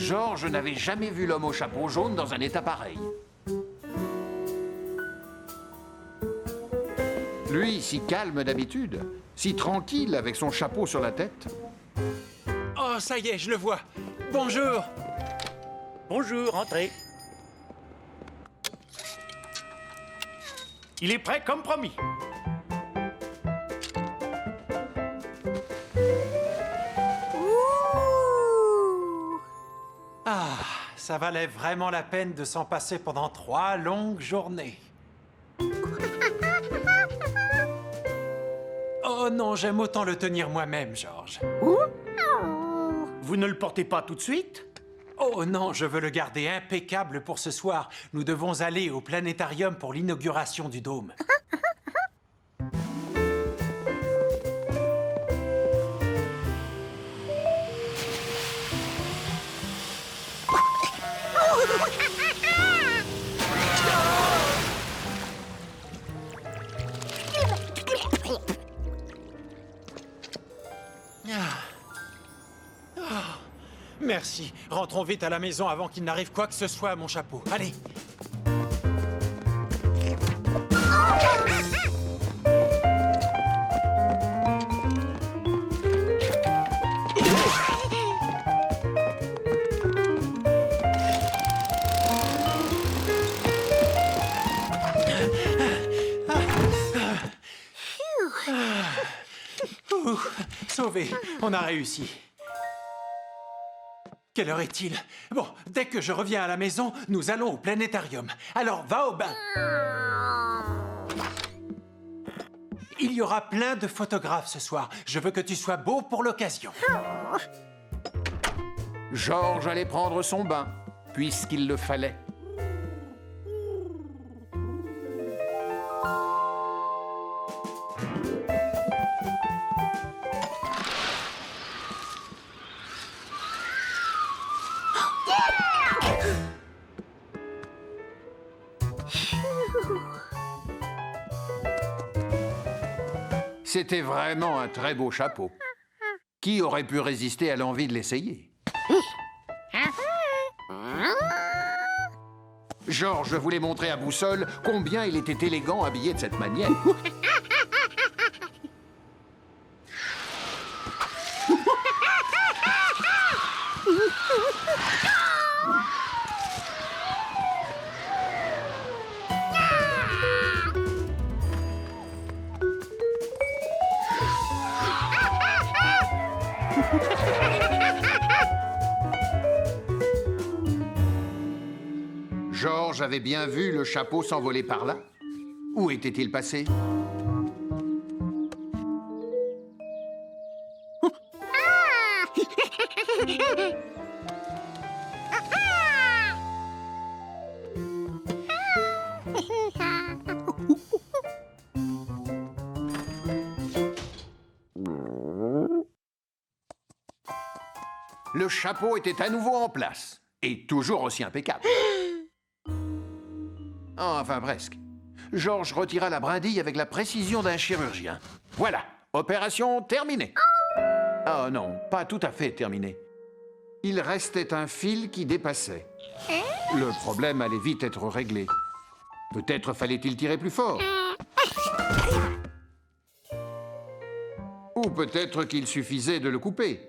Georges n'avait jamais vu l'homme au chapeau jaune dans un état pareil. Lui, si calme d'habitude, si tranquille avec son chapeau sur la tête. Oh, ça y est, je le vois. Bonjour. Bonjour, entrez. Il est prêt comme promis. Ah, ça valait vraiment la peine de s'en passer pendant 3 longues journées. Oh non, j'aime autant le tenir moi-même, Georges. Vous ne le portez pas tout de suite? Oh non, je veux le garder impeccable pour ce soir. Nous devons aller au planétarium pour l'inauguration du dôme. Merci. Rentrons vite à la maison avant qu'il n'arrive quoi que ce soit à mon chapeau. Allez. Sauvé. On a réussi. Quelle heure est-il? Bon, dès que je reviens à la maison, nous allons au planétarium. Alors, va au bain. Il y aura plein de photographes ce soir. Je veux que tu sois beau pour l'occasion. Georges allait prendre son bain, puisqu'il le fallait. C'était vraiment un très beau chapeau. Qui aurait pu résister à l'envie de l'essayer? Georges voulait montrer à Boussole combien il était élégant habillé de cette manière. Georges avait bien vu le chapeau s'envoler par là. Où était-il passé? Le chapeau était à nouveau en place, et toujours aussi impeccable. Enfin, presque. Georges retira la brindille avec la précision d'un chirurgien. Voilà, opération terminée. Ah non, pas tout à fait terminée. Il restait un fil qui dépassait. Le problème allait vite être réglé. Peut-être fallait-il tirer plus fort. Ou peut-être qu'il suffisait de le couper.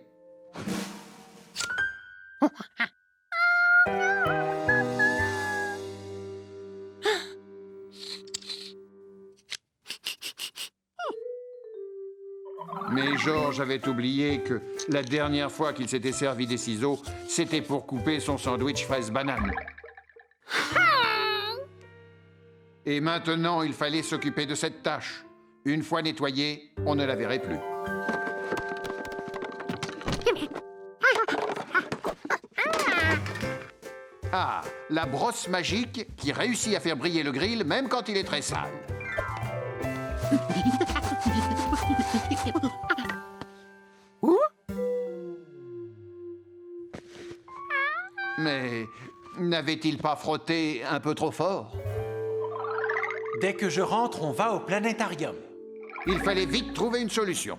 Mais Georges avait oublié que la dernière fois qu'il s'était servi des ciseaux, c'était pour couper son sandwich fraise-banane. Et maintenant, il fallait s'occuper de cette tâche. Une fois nettoyée, on ne la verrait plus. Ah, la brosse magique qui réussit à faire briller le grill même quand il est très sale. Mais n'avait-il pas frotté un peu trop fort? Dès que je rentre, on va au planétarium. Il fallait vite trouver une solution.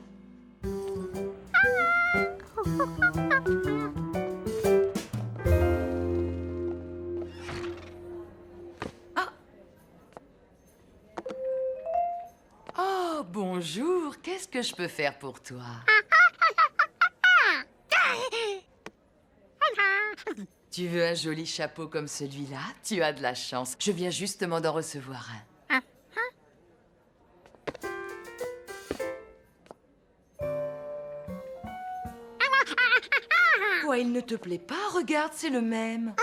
Bonjour, qu'est-ce que je peux faire pour toi? Tu veux un joli chapeau comme celui-là? Tu as de la chance. Je viens justement d'en recevoir un. Quoi, il ne te plaît pas? Regarde, c'est le même.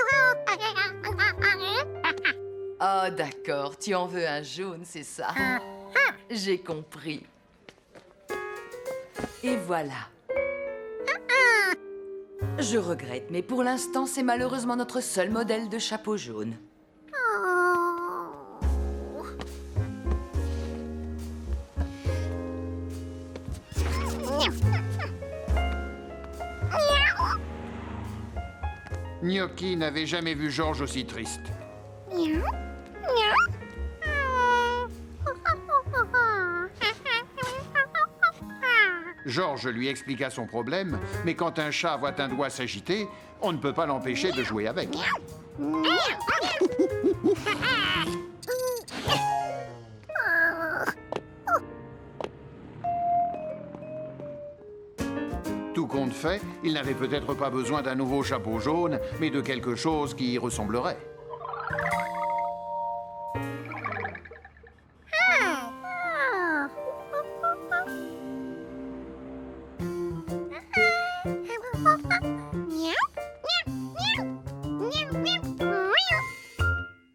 Oh, d'accord, tu en veux un jaune, c'est ça? J'ai compris. Et voilà. Je regrette, mais pour l'instant, c'est malheureusement notre seul modèle de chapeau jaune. Gnocchi n'avait jamais vu Georges aussi triste. Georges lui expliqua son problème, mais quand un chat voit un doigt s'agiter, on ne peut pas l'empêcher de jouer avec. Tout compte fait, il n'avait peut-être pas besoin d'un nouveau chapeau jaune, mais de quelque chose qui y ressemblerait.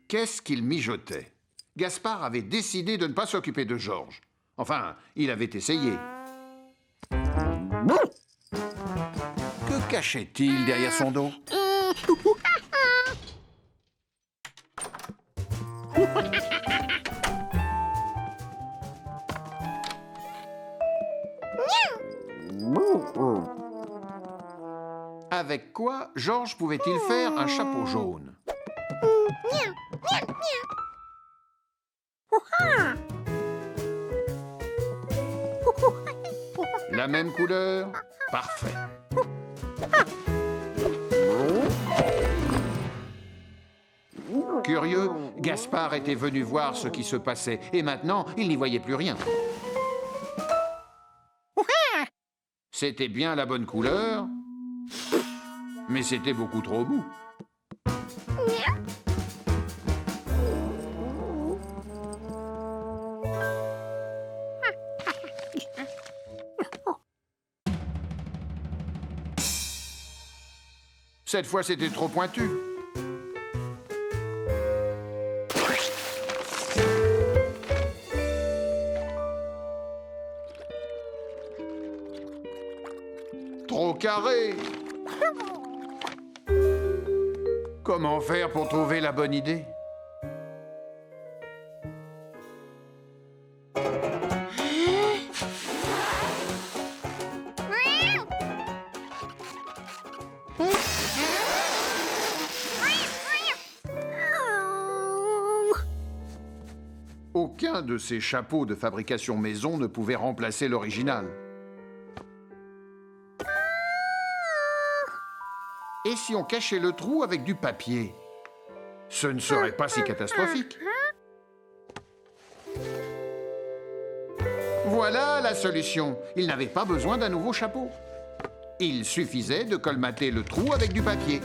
Qu'est-ce qu'il mijotait? Gaspard avait décidé de ne pas s'occuper de Georges. Enfin, il avait essayé. Que cachait-il derrière son dos? Avec quoi Georges pouvait-il faire un chapeau jaune? La même couleur? Parfait. Curieux, Gaspard était venu voir ce qui se passait, et maintenant, il n'y voyait plus rien. C'était bien la bonne couleur, mais c'était beaucoup trop mou. Cette fois, c'était trop pointu. Trop carré. Comment faire pour trouver la bonne idée? Aucun de ces chapeaux de fabrication maison ne pouvait remplacer l'original. Et si on cachait le trou avec du papier? Ce ne serait pas si catastrophique. Voilà la solution. Il n'avait pas besoin d'un nouveau chapeau. Il suffisait de colmater le trou avec du papier.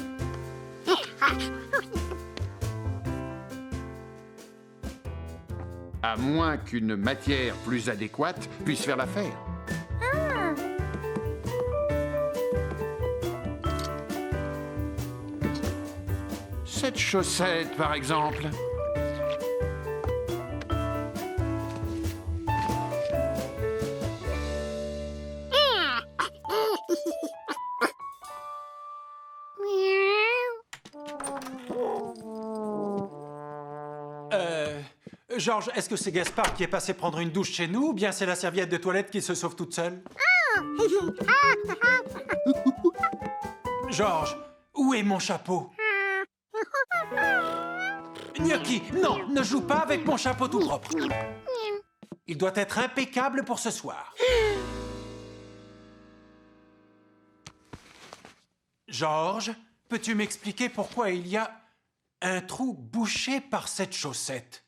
À moins qu'une matière plus adéquate puisse faire l'affaire. Cette chaussette, par exemple. Georges, est-ce que c'est Gaspard qui est passé prendre une douche chez nous, ou bien c'est la serviette de toilette qui se sauve toute seule? Georges, où est mon chapeau? Gnocchi, non, ne joue pas avec mon chapeau tout propre. Il doit être impeccable pour ce soir. Georges, peux-tu m'expliquer pourquoi il y a un trou bouché par cette chaussette?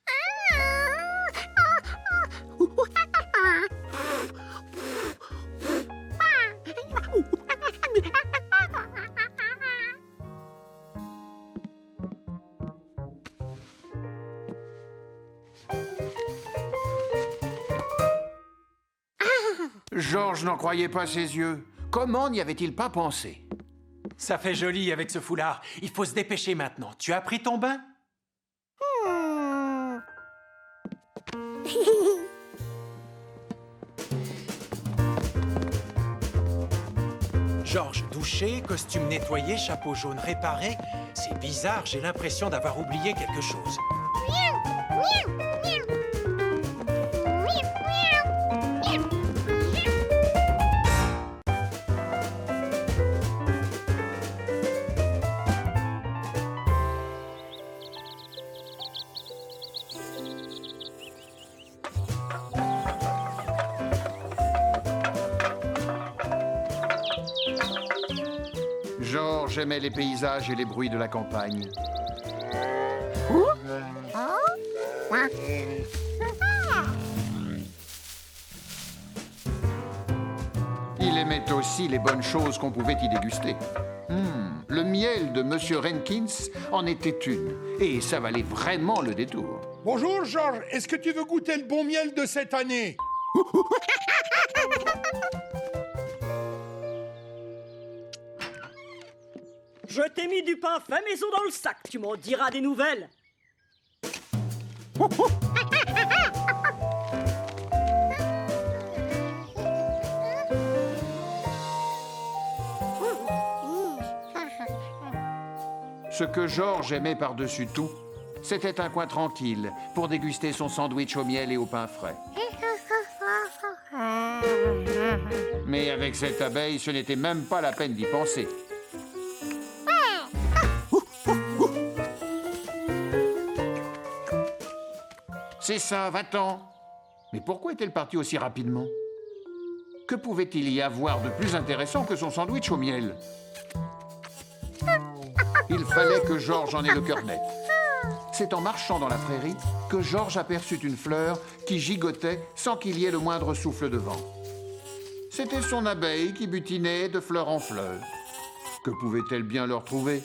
Georges n'en croyait pas ses yeux. Comment n'y avait-il pas pensé? Ça fait joli avec ce foulard. Il faut se dépêcher maintenant. Tu as pris ton bain? Georges douché, costume nettoyé, chapeau jaune réparé. C'est bizarre, j'ai l'impression d'avoir oublié quelque chose. Georges aimait les paysages et les bruits de la campagne. Il aimait aussi les bonnes choses qu'on pouvait y déguster. Le miel de Monsieur Rankins en était une, et ça valait vraiment le détour. Bonjour, Georges. Est-ce que tu veux goûter le bon miel de cette année? Je t'ai mis du pain fait maison dans le sac. Tu m'en diras des nouvelles. Ce que Georges aimait par-dessus tout, c'était un coin tranquille pour déguster son sandwich au miel et au pain frais. Mais avec cette abeille, ce n'était même pas la peine d'y penser. C'est ça, va-t'en. Mais pourquoi est-elle partie aussi rapidement? Que pouvait-il y avoir de plus intéressant que son sandwich au miel? Il fallait que Georges en ait le cœur net. C'est en marchant dans la prairie que Georges aperçut une fleur qui gigotait sans qu'il y ait le moindre souffle de vent. C'était son abeille qui butinait de fleur en fleur. Que pouvait-elle bien leur trouver?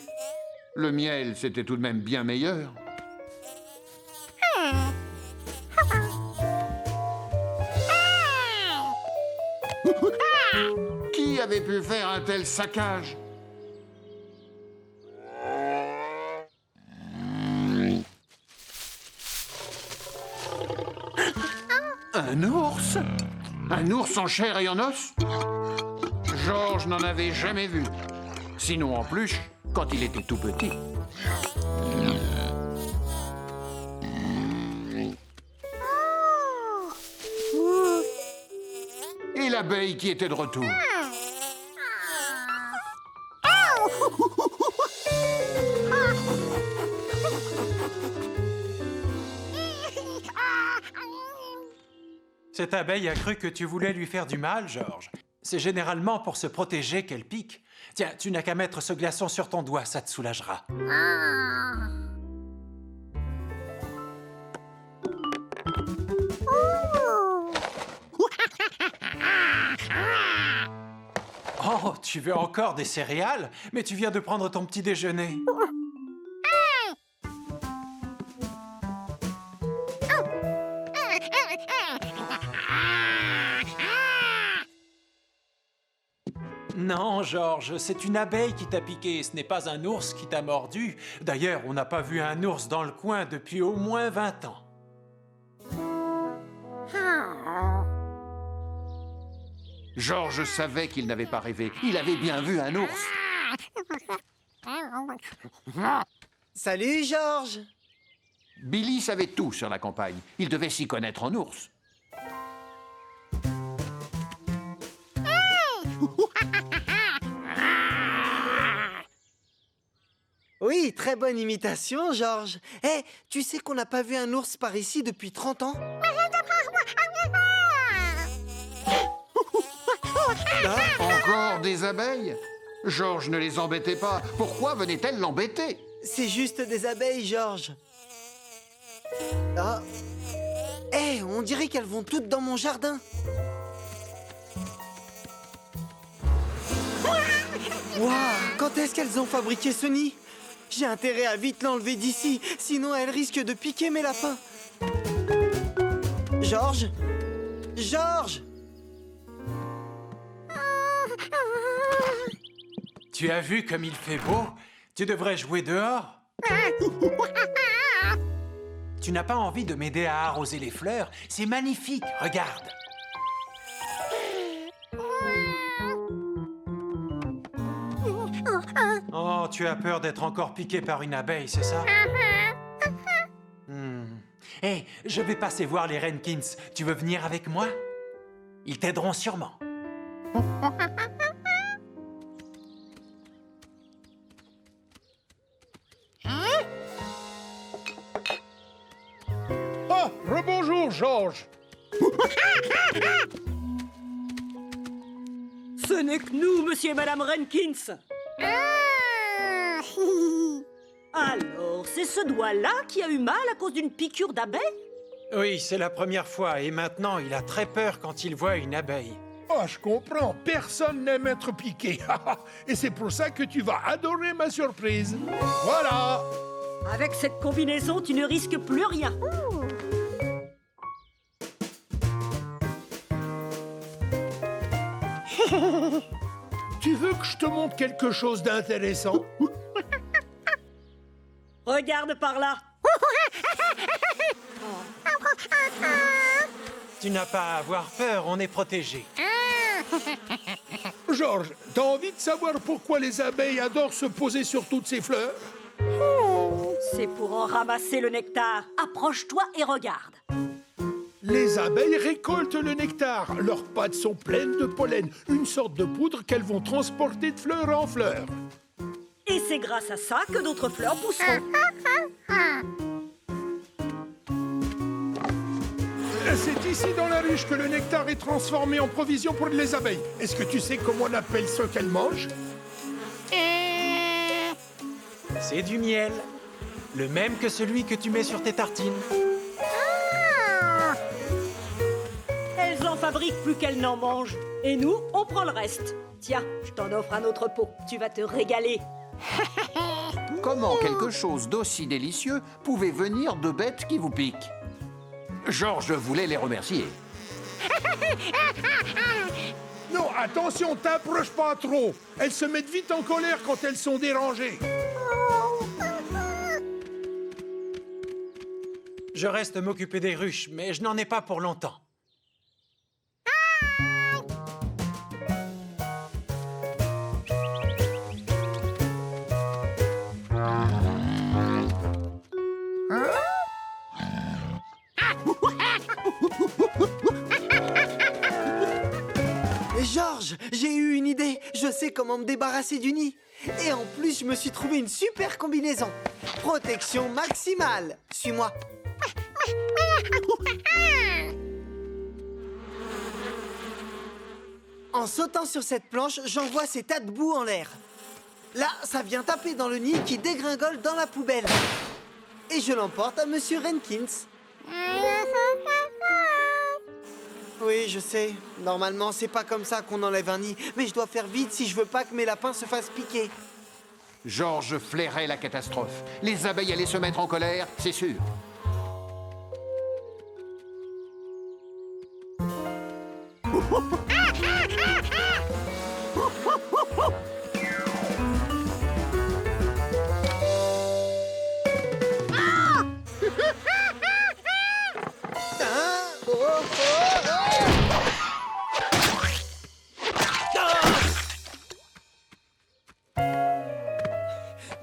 Le miel, c'était tout de même bien meilleur. Qui avait pu faire un tel saccage? Un ours? Un ours en chair et en os? Georges n'en avait jamais vu. Sinon en peluche, quand il était tout petit. Et l'abeille qui était de retour. Cette abeille a cru que tu voulais lui faire du mal, Georges. C'est généralement pour se protéger qu'elle pique. Tiens, tu n'as qu'à mettre ce glaçon sur ton doigt, ça te soulagera. Oh, tu veux encore des céréales? Mais tu viens de prendre ton petit déjeuner. Non, Georges, c'est une abeille qui t'a piqué, ce n'est pas un ours qui t'a mordu. D'ailleurs, on n'a pas vu un ours dans le coin depuis au moins 20 ans. Georges savait qu'il n'avait pas rêvé. Il avait bien vu un ours. Salut, Georges. Billy savait tout sur la campagne. Il devait s'y connaître en ours. Oui, très bonne imitation, Georges. Eh, tu sais qu'on n'a pas vu un ours par ici depuis 30 ans? Encore des abeilles? Georges ne les embêtait pas. Pourquoi venait-elle l'embêter? C'est juste des abeilles, Georges. Ah. Eh, on dirait qu'elles vont toutes dans mon jardin. Waouh, quand est-ce qu'elles ont fabriqué ce nid? J'ai intérêt à vite l'enlever d'ici, sinon elles risquent de piquer mes lapins. Georges? Georges? Tu as vu comme il fait beau? Tu devrais jouer dehors. Tu n'as pas envie de m'aider à arroser les fleurs? C'est magnifique, regarde. Oh, tu as peur d'être encore piqué par une abeille, c'est ça? Hé, je vais passer voir les Renkins. Tu veux venir avec moi? Ils t'aideront sûrement. Ah, rebonjour, Georges. Ce n'est que nous, monsieur et madame Renkins. Alors, c'est ce doigt-là qui a eu mal à cause d'une piqûre d'abeille? Oui, c'est la première fois et maintenant il a très peur quand il voit une abeille. Ah, je comprends. Personne n'aime être piqué. Et c'est pour ça que tu vas adorer ma surprise. Voilà. Avec cette combinaison, tu ne risques plus rien. Tu veux que je te montre quelque chose d'intéressant? Regarde par là. Tu n'as pas à avoir peur, on est protégé. Georges, t'as envie de savoir pourquoi les abeilles adorent se poser sur toutes ces fleurs? C'est pour en ramasser le nectar. Approche-toi et regarde. Les abeilles récoltent le nectar. Leurs pattes sont pleines de pollen, une sorte de poudre qu'elles vont transporter de fleur en fleur. Et c'est grâce à ça que d'autres fleurs pousseront. C'est ici dans la ruche que le nectar est transformé en provision pour les abeilles. Est-ce que tu sais comment on appelle ce qu'elles mangent? C'est du miel. Le même que celui que tu mets sur tes tartines. Elles en fabriquent plus qu'elles n'en mangent. Et nous, on prend le reste. Tiens, je t'en offre un autre pot. Tu vas te régaler. Comment quelque chose d'aussi délicieux pouvait venir de bêtes qui vous piquent? Georges voulait les remercier. Non, attention, t'approches pas trop. Elles se mettent vite en colère quand elles sont dérangées. Je reste m'occuper des ruches, mais je n'en ai pas pour longtemps. Georges, j'ai eu une idée. Je sais comment me débarrasser du nid. Et en plus, je me suis trouvé une super combinaison. Protection maximale. Suis-moi. En sautant sur cette planche, j'envoie ces tas de boue en l'air. Là, ça vient taper dans le nid qui dégringole dans la poubelle. Et je l'emporte à Monsieur Renkins. Oui, je sais. Normalement, c'est pas comme ça qu'on enlève un nid. Mais je dois faire vite si je veux pas que mes lapins se fassent piquer. Georges flairait la catastrophe. Les abeilles allaient se mettre en colère, c'est sûr.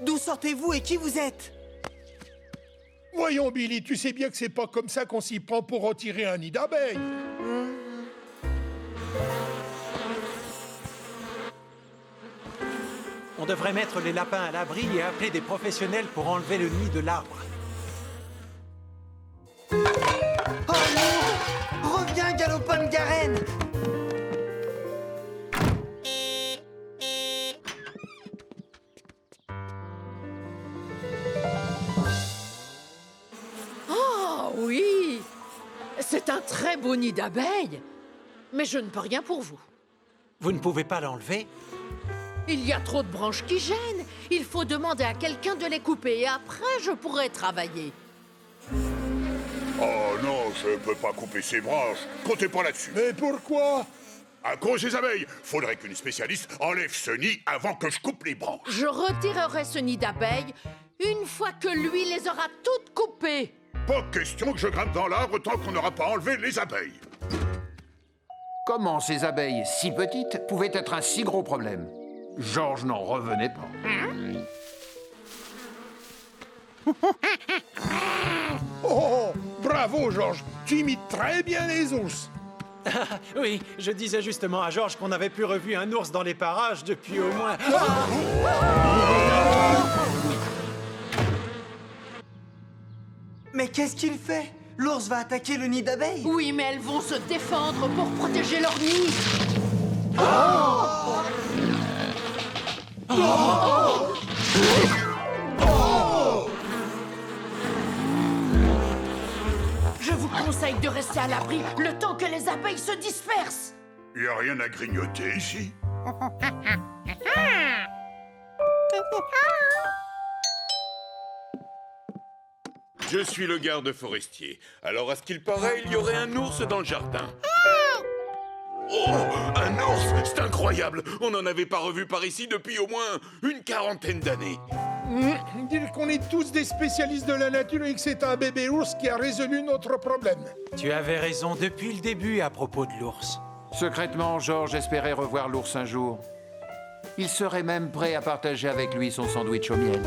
D'où sortez-vous et qui vous êtes? Voyons, Billy, tu sais bien que c'est pas comme ça qu'on s'y prend pour retirer un nid d'abeilles. On devrait mettre les lapins à l'abri et appeler des professionnels pour enlever le nid de l'arbre. Oh non! Reviens, Galopin de Garenne! Oh oui! C'est un très beau nid d'abeilles. Mais je ne peux rien pour vous. Vous ne pouvez pas l'enlever? Il y a trop de branches qui gênent. Il faut demander à quelqu'un de les couper et après je pourrai travailler. Oh non, je peux pas couper ces branches. Comptez pas là-dessus. Mais pourquoi? À cause des abeilles, faudrait qu'une spécialiste enlève ce nid avant que je coupe les branches. Je retirerai ce nid d'abeilles une fois que lui les aura toutes coupées. Pas question que je grimpe dans l'arbre tant qu'on n'aura pas enlevé les abeilles. Comment ces abeilles si petites pouvaient être un si gros problème? Georges n'en revenait pas. Oh, bravo, Georges. Tu imites très bien les ours. Oui, je disais justement à Georges qu'on n'avait plus revu un ours dans les parages depuis au moins... Mais qu'est-ce qu'il fait? L'ours va attaquer le nid d'abeilles? Oui, mais elles vont se défendre pour protéger leur nid. Je vous conseille de rester à l'abri le temps que les abeilles se dispersent. Y a rien à grignoter ici. Je suis le garde forestier. Alors, à ce qu'il paraît, il y aurait un ours dans le jardin. Oh, un ours! C'est incroyable! On n'en avait pas revu par ici depuis au moins une quarantaine d'années. Dire qu'on est tous des spécialistes de la nature et que c'est un bébé ours qui a résolu notre problème. Tu avais raison depuis le début à propos de l'ours. Secrètement, Georges espérait revoir l'ours un jour. Il serait même prêt à partager avec lui son sandwich au miel.